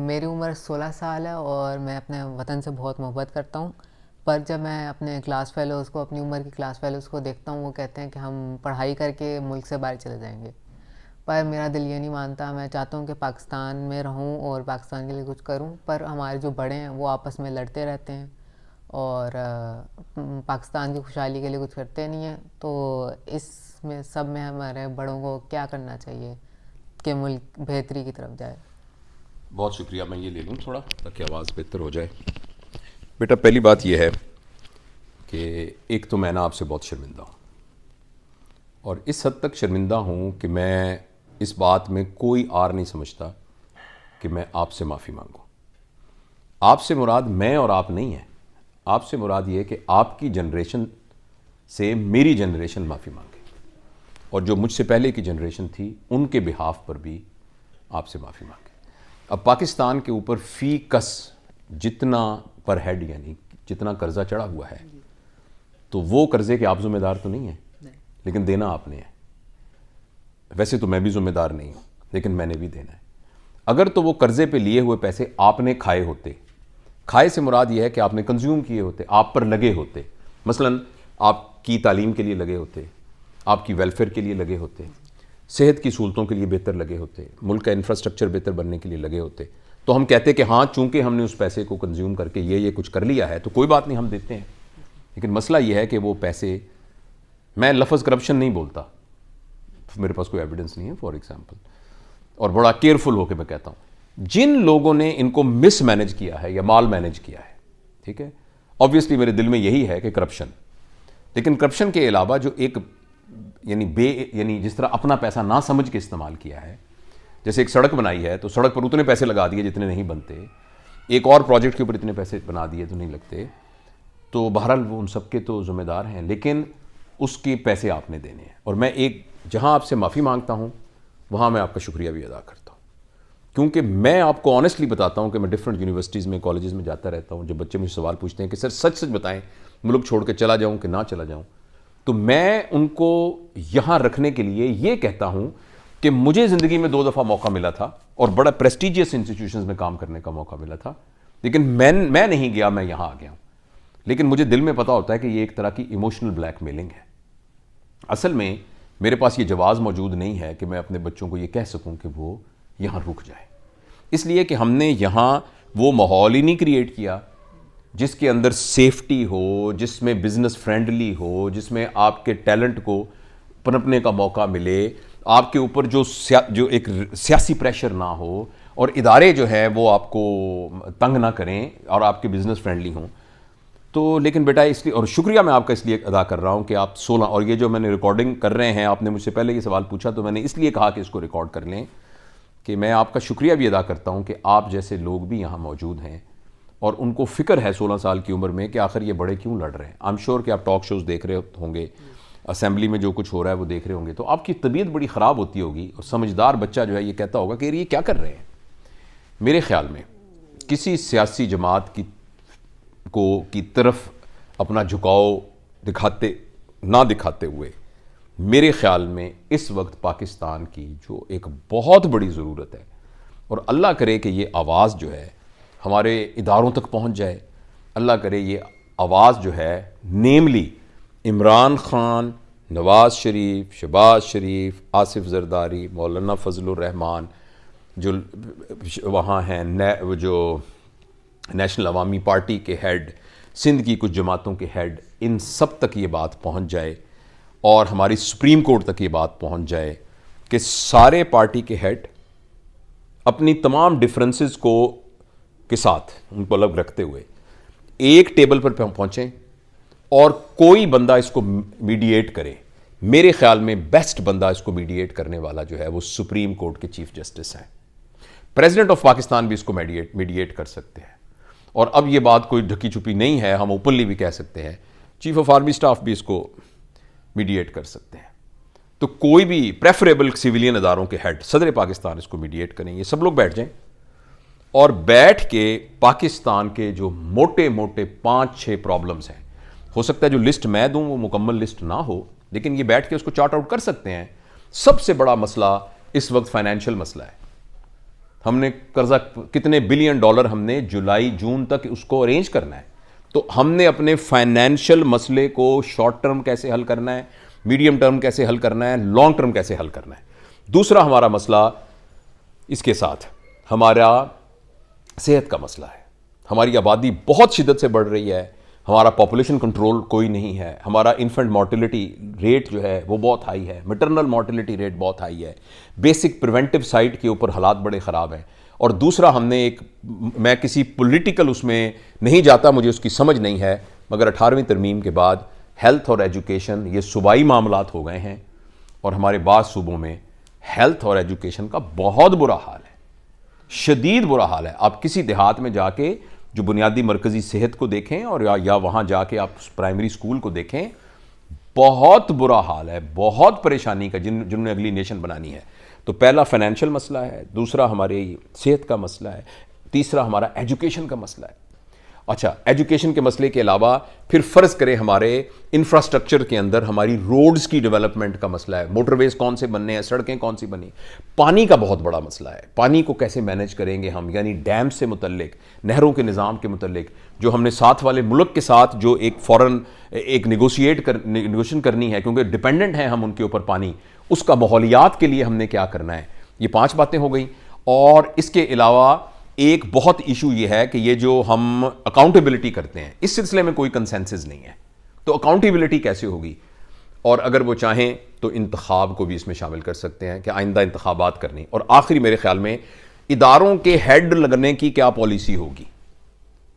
میری عمر 16 سال ہے اور میں اپنے وطن سے بہت محبت کرتا ہوں، پر جب میں اپنے کلاس فیلوز کو، اپنی عمر کی کلاس فیلوز کو دیکھتا ہوں، وہ کہتے ہیں کہ ہم پڑھائی کر کے ملک سے باہر چلے جائیں گے، پر میرا دل یہ نہیں مانتا. میں چاہتا ہوں کہ پاکستان میں رہوں اور پاکستان کے لیے کچھ کروں، پر ہمارے جو بڑے ہیں وہ آپس میں لڑتے رہتے ہیں اور پاکستان کی خوشحالی کے لیے کچھ کرتے نہیں ہیں. تو اس میں سب میں ہمارے بڑوں کو کیا کرنا چاہیے کہ ملک بہتری کی طرف جائے؟ بہت شکریہ. میں یہ لے لوں تھوڑا تاکہ آواز بہتر ہو جائے. بیٹا پہلی بات یہ ہے کہ ایک تو میں نا آپ سے بہت شرمندہ ہوں، اور اس حد تک شرمندہ ہوں کہ میں اس بات میں کوئی آر نہیں سمجھتا کہ میں آپ سے معافی مانگوں. آپ سے مراد میں اور آپ نہیں ہے. آپ سے مراد یہ ہے کہ آپ کی جنریشن سے میری جنریشن معافی مانگے، اور جو مجھ سے پہلے کی جنریشن تھی ان کے بہاف پر بھی آپ سے معافی مانگے. اب پاکستان کے اوپر فی کس جتنا پر ہیڈ یعنی جتنا قرضہ چڑھا ہوا ہے، تو وہ قرضے کے آپ ذمہ دار تو نہیں ہیں، لیکن دینا آپ نے ہے. ویسے تو میں بھی ذمہ دار نہیں ہوں، لیکن میں نے بھی دینا ہے. اگر تو وہ قرضے پہ لیے ہوئے پیسے آپ نے کھائے ہوتے، کھائے سے مراد یہ ہے کہ آپ نے کنزیوم کیے ہوتے، آپ پر لگے ہوتے، مثلا آپ کی تعلیم کے لیے لگے ہوتے، آپ کی ویلفیئر کے لیے لگے ہوتے، صحت کی سہولتوں کے لیے بہتر لگے ہوتے، ملک کا انفراسٹرکچر بہتر بننے کے لیے لگے ہوتے، تو ہم کہتے کہ ہاں چونکہ ہم نے اس پیسے کو کنزیوم کر کے یہ کچھ کر لیا ہے تو کوئی بات نہیں، ہم دیتے ہیں. لیکن مسئلہ یہ ہے کہ وہ پیسے، میں لفظ کرپشن نہیں بولتا، میرے پاس کوئی ایویڈنس نہیں ہے فار ایگزامپل، اور بڑا کیئرفل ہو کے میں کہتا ہوں جن لوگوں نے ان کو مس مینج کیا ہے یا مال مینج کیا ہے، ٹھیک ہے، آبویسلی میرے دل میں یہی ہے کہ کرپشن. لیکن کرپشن کے علاوہ جو ایک یعنی جس طرح اپنا پیسہ نہ سمجھ کے استعمال کیا ہے، جیسے ایک سڑک بنائی ہے تو سڑک پر اتنے پیسے لگا دیے جتنے نہیں بنتے، ایک اور پروجیکٹ کے اوپر اتنے پیسے بنا دیے تو نہیں لگتے، تو بہرحال وہ ان سب کے تو ذمہ دار ہیں، لیکن اس کے پیسے آپ نے دینے ہیں. اور میں ایک جہاں آپ سے معافی مانگتا ہوں وہاں میں آپ کا شکریہ بھی ادا کرتا ہوں، کیونکہ میں آپ کو آنیسٹلی بتاتا ہوں کہ میں ڈفرینٹ یونیورسٹیز میں، کالجز میں جاتا رہتا ہوں. جب بچے مجھے سوال پوچھتے ہیں کہ سر سچ سچ بتائیں ملک چھوڑ کے چلا جاؤں کہ نہ چلا جاؤں، تو میں ان کو یہاں رکھنے کے لیے یہ کہتا ہوں کہ مجھے زندگی میں 2 دفعہ موقع ملا تھا اور بڑا پریسٹیجیس انسٹیٹیوشنز میں کام کرنے کا موقع ملا تھا، لیکن میں نہیں گیا، میں یہاں آ گیا ہوں. لیکن مجھے دل میں پتہ ہوتا ہے کہ یہ ایک طرح کی ایموشنل بلیک میلنگ ہے. اصل میں میرے پاس یہ جواز موجود نہیں ہے کہ میں اپنے بچوں کو یہ کہہ سکوں کہ وہ یہاں رک جائے، اس لیے کہ ہم نے یہاں وہ ماحول ہی نہیں کریٹ کیا جس کے اندر سیفٹی ہو، جس میں بزنس فرینڈلی ہو، جس میں آپ کے ٹیلنٹ کو پنپنے کا موقع ملے، آپ کے اوپر جو ایک سیاسی پریشر نہ ہو، اور ادارے جو ہیں وہ آپ کو تنگ نہ کریں اور آپ کے بزنس فرینڈلی ہوں. تو لیکن بیٹا اس لیے، اور شکریہ میں آپ کا اس لیے ادا کر رہا ہوں کہ آپ 16، اور یہ جو میں نے ریکارڈنگ کر رہے ہیں، آپ نے مجھ سے پہلے یہ سوال پوچھا تو میں نے اس لیے کہا کہ اس کو ریکارڈ کر لیں، کہ میں آپ کا شکریہ بھی ادا کرتا ہوں کہ آپ جیسے لوگ بھی یہاں موجود ہیں اور ان کو فکر ہے 16 سال کی عمر میں کہ آخر یہ بڑے کیوں لڑ رہے ہیں. آئی ایم شیور کہ آپ ٹاک شوز دیکھ رہے ہوں گے، اسمبلی میں جو کچھ ہو رہا ہے وہ دیکھ رہے ہوں گے، تو آپ کی طبیعت بڑی خراب ہوتی ہوگی، اور سمجھدار بچہ جو ہے یہ کہتا ہوگا کہ یہ کیا کر رہے ہیں. میرے خیال میں کسی سیاسی جماعت کی طرف اپنا جھکاؤ نہ دکھاتے ہوئے، میرے خیال میں اس وقت پاکستان کی جو ایک بہت بڑی ضرورت ہے، اور اللہ کرے کہ یہ آواز جو ہے ہمارے اداروں تک پہنچ جائے، اللہ کرے یہ آواز جو ہے نیملی عمران خان، نواز شریف، شہباز شریف، آصف زرداری، مولانا فضل الرحمان جو وہاں ہیں، جو نیشنل عوامی پارٹی کے ہیڈ، سندھ کی کچھ جماعتوں کے ہیڈ، ان سب تک یہ بات پہنچ جائے، اور ہماری سپریم کورٹ تک یہ بات پہنچ جائے کہ سارے پارٹی کے ہیڈ اپنی تمام ڈفرینسز کے ساتھ ان کو الگ رکھتے ہوئے ایک ٹیبل پر پہنچیں، اور کوئی بندہ اس کو میڈیٹ کرے. میرے خیال میں بیسٹ بندہ اس کو میڈیٹ کرنے والا جو ہے وہ سپریم کورٹ کے چیف جسٹس ہیں. پریزیڈنٹ آف پاکستان بھی اس کو میڈیٹ کر سکتے ہیں، اور اب یہ بات کوئی ڈھکی چھپی نہیں ہے، ہم اوپنلی بھی کہہ سکتے ہیں، چیف آف آرمی سٹاف بھی اس کو میڈیٹ کر سکتے ہیں. تو کوئی بھی پریفریبل سیویلین اداروں کے ہیڈ، صدر پاکستان اس کو میڈیٹ کریں، یہ سب لوگ بیٹھ جائیں، اور بیٹھ کے پاکستان کے جو موٹے 5-6 پرابلمز ہیں، ہو سکتا ہے جو لسٹ میں دوں وہ مکمل لسٹ نہ ہو، لیکن یہ بیٹھ کے اس کو چارٹ آؤٹ کر سکتے ہیں. سب سے بڑا مسئلہ اس وقت فائنینشیل مسئلہ ہے. ہم نے قرضہ کتنے بلین ڈالر ہم نے جولائی جون تک اس کو ارینج کرنا ہے. تو ہم نے اپنے فائنینشیل مسئلے کو شارٹ ٹرم کیسے حل کرنا ہے, میڈیم ٹرم کیسے حل کرنا ہے, لانگ ٹرم کیسے حل کرنا ہے. دوسرا ہمارا مسئلہ اس کے ساتھ ہمارا صحت کا مسئلہ ہے. ہماری آبادی بہت شدت سے بڑھ رہی ہے, ہمارا پاپولیشن کنٹرول کوئی نہیں ہے, ہمارا انفنٹ مورٹیلٹی ریٹ جو ہے وہ بہت ہائی ہے, میٹرنل مورٹیلٹی ریٹ بہت ہائی ہے, بیسک پریونٹیو سائٹ کے اوپر حالات بڑے خراب ہیں. اور دوسرا ہم نے میں کسی پولیٹیکل اس میں نہیں جاتا, مجھے اس کی سمجھ نہیں ہے, مگر 18ویں ترمیم کے بعد ہیلتھ اور ایجوکیشن یہ صوبائی معاملات ہو گئے ہیں, اور ہمارے بعض صوبوں میں ہیلتھ اور ایجوکیشن کا بہت برا حال ہے, شدید برا حال ہے. آپ کسی دیہات میں جا کے جو بنیادی مرکزی صحت کو دیکھیں اور یا وہاں جا کے آپ پرائمری اسکول کو دیکھیں, بہت برا حال ہے, بہت پریشانی کا, جنہوں نے اگلی نیشن بنانی ہے. تو پہلا فائنینشیل مسئلہ ہے, دوسرا ہماری صحت کا مسئلہ ہے, تیسرا ہمارا ایجوکیشن کا مسئلہ ہے. اچھا, ایجوکیشن کے مسئلے کے علاوہ پھر فرض کریں ہمارے انفراسٹرکچر کے اندر ہماری روڈز کی ڈیولپمنٹ کا مسئلہ ہے, موٹر ویز کون سے بننے ہیں, سڑکیں کون سی بنی, پانی کا بہت بڑا مسئلہ ہے, پانی کو کیسے مینیج کریں گے ہم, یعنی ڈیم سے متعلق, نہروں کے نظام کے متعلق جو ہم نے ساتھ والے ملک کے ساتھ جو ایک فورن ایک نیگوشیشن کرنی ہے, کیونکہ ڈیپینڈنٹ ہیں ہم ان کے اوپر پانی, اس کا ماحولیات کے لیے ہم نے کیا کرنا ہے. یہ 5 باتیں ہو گئیں. اور اس کے علاوہ ایک بہت ایشو یہ ہے کہ یہ جو ہم اکاؤنٹیبلٹی کرتے ہیں, اس سلسلے میں کوئی کنسنسس نہیں ہے. تو اکاؤنٹیبلٹی کیسے ہوگی؟ اور اگر وہ چاہیں تو انتخاب کو بھی اس میں شامل کر سکتے ہیں کہ آئندہ انتخابات کرنی. اور آخری میرے خیال میں اداروں کے ہیڈ لگنے کی کیا پالیسی ہوگی,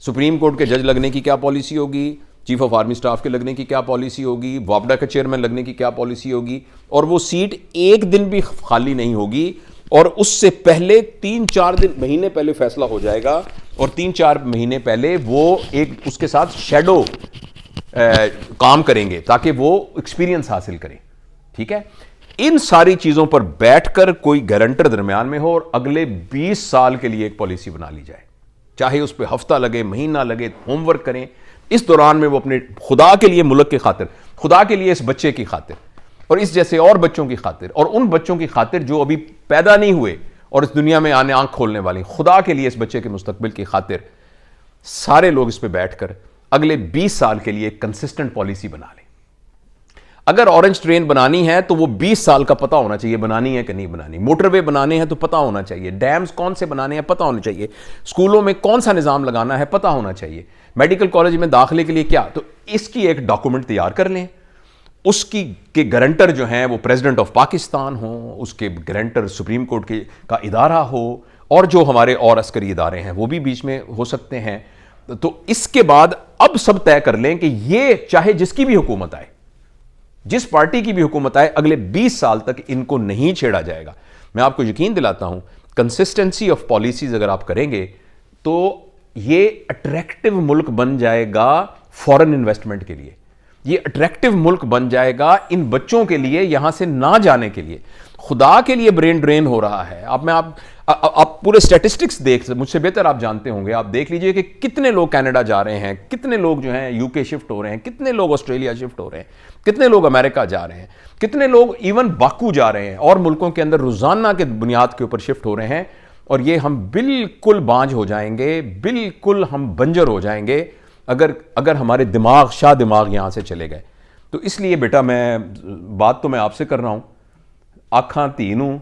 سپریم کورٹ کے جج لگنے کی کیا پالیسی ہوگی, چیف آف آرمی سٹاف کے لگنے کی کیا پالیسی ہوگی, واپڈا کا چیئرمین لگنے کی کیا پالیسی ہوگی. اور وہ سیٹ ایک دن بھی خالی نہیں ہوگی, اور اس سے پہلے 3-4 مہینے پہلے فیصلہ ہو جائے گا, اور 3-4 مہینے پہلے وہ ایک اس کے ساتھ شیڈو کام کریں گے تاکہ وہ ایکسپیرینس حاصل کریں. ٹھیک ہے, ان ساری چیزوں پر بیٹھ کر کوئی گارنٹر درمیان میں ہو اور اگلے 20 سال کے لیے ایک پالیسی بنا لی جائے, چاہے اس پہ ہفتہ لگے, مہینہ لگے, ہوم ورک کریں. اس دوران میں وہ اپنے خدا کے لیے, ملک کی خاطر, خدا کے لیے اس بچے کی خاطر, اور اس جیسے اور بچوں کی خاطر, اور ان بچوں کی خاطر جو ابھی پیدا نہیں ہوئے اور اس دنیا میں آنے آنکھ کھولنے والی, خدا کے لیے اس بچے کے مستقبل کی خاطر سارے لوگ اس پہ بیٹھ کر اگلے 20 سال کے لیے ایک کنسسٹنٹ پالیسی بنا لیں. اگر اورنج ٹرین بنانی ہے تو وہ 20 سال کا پتہ ہونا چاہیے بنانی ہے کہ نہیں بنانی, موٹر وے بنانے ہیں تو پتہ ہونا چاہیے, ڈیمز کون سے بنانے ہیں پتہ ہونا چاہیے, اسکولوں میں کون سا نظام لگانا ہے پتہ ہونا چاہیے, میڈیکل کالج میں داخلے کے لیے کیا. تو اس کی ایک ڈاکومنٹ تیار کر لیں, اس کی کے گارنٹر جو ہیں وہ پریزیڈنٹ آف پاکستان ہوں, اس کے گارنٹر سپریم کورٹ کا ادارہ ہو, اور جو ہمارے اور عسکری ادارے ہیں وہ بھی بیچ میں ہو سکتے ہیں. تو اس کے بعد اب سب طے کر لیں کہ یہ چاہے جس کی بھی حکومت آئے, جس پارٹی کی بھی حکومت آئے, اگلے 20 سال تک ان کو نہیں چھیڑا جائے گا. میں آپ کو یقین دلاتا ہوں کنسسٹنسی آف پالیسیز اگر آپ کریں گے تو یہ اٹریکٹیو ملک بن جائے گا فورن انویسٹمنٹ کے لیے, یہ اٹریکٹیو ملک بن جائے گا ان بچوں کے لیے یہاں سے نہ جانے کے لیے. خدا کے لیے برین ڈرین ہو رہا ہے. آپ پورے سٹیٹسٹکس دیکھ, مجھ سے بہتر آپ جانتے ہوں گے, آپ دیکھ لیجئے کہ کتنے لوگ کینیڈا جا رہے ہیں, کتنے لوگ جو ہیں یو کے شفٹ ہو رہے ہیں, کتنے لوگ آسٹریلیا شفٹ ہو رہے ہیں, کتنے لوگ امریکہ جا رہے ہیں, کتنے لوگ ایون باکو جا رہے ہیں, اور ملکوں کے اندر روزانہ کے بنیاد کے اوپر شفٹ ہو رہے ہیں. اور یہ ہم بالکل بانجھ ہو جائیں گے, بالکل ہم بنجر ہو جائیں گے اگر ہمارے شاہ دماغ یہاں سے چلے گئے. تو اس لیے بیٹا بات تو میں آپ سے کر رہا ہوں, آکھاں تی نوں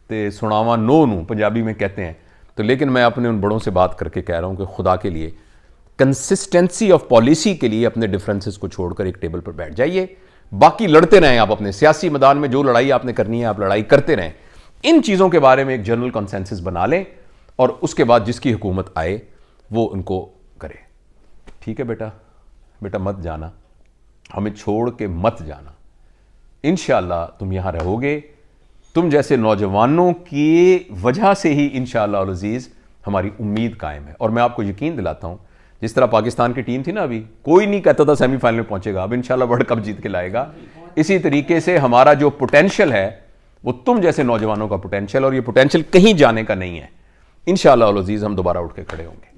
تے سناواں نو نوں پنجابی میں کہتے ہیں. تو لیکن میں اپنے ان بڑوں سے بات کر کے کہہ رہا ہوں کہ خدا کے لیے کنسسٹنسی آف پالیسی کے لیے اپنے ڈفرینسز کو چھوڑ کر ایک ٹیبل پر بیٹھ جائیے. باقی لڑتے رہیں, آپ اپنے سیاسی میدان میں جو لڑائی آپ نے کرنی ہے آپ لڑائی کرتے رہیں. ان چیزوں کے بارے میں ایک جنرل کنسنسس بنا لیں, اور اس کے بعد جس کی حکومت آئے وہ ان کو کرے. ٹھیک ہے بیٹا مت جانا, ہمیں چھوڑ کے مت جانا. انشاءاللہ تم یہاں رہو گے. تم جیسے نوجوانوں کی وجہ سے ہی انشاءاللہ العزیز ہماری امید قائم ہے. اور میں آپ کو یقین دلاتا ہوں جس طرح پاکستان کی ٹیم تھی نا, ابھی کوئی نہیں کہتا تھا سیمی فائنل میں پہنچے گا, اب انشاءاللہ ورلڈ کپ جیت کے لائے گا. اسی طریقے سے ہمارا جو پوٹینشیل ہے وہ تم جیسے نوجوانوں کا پوٹینشیل, اور یہ پوٹینشیل کہیں جانے کا نہیں ہے. انشاءاللہ العزیز ہم دوبارہ اٹھ کے کھڑے ہوں گے.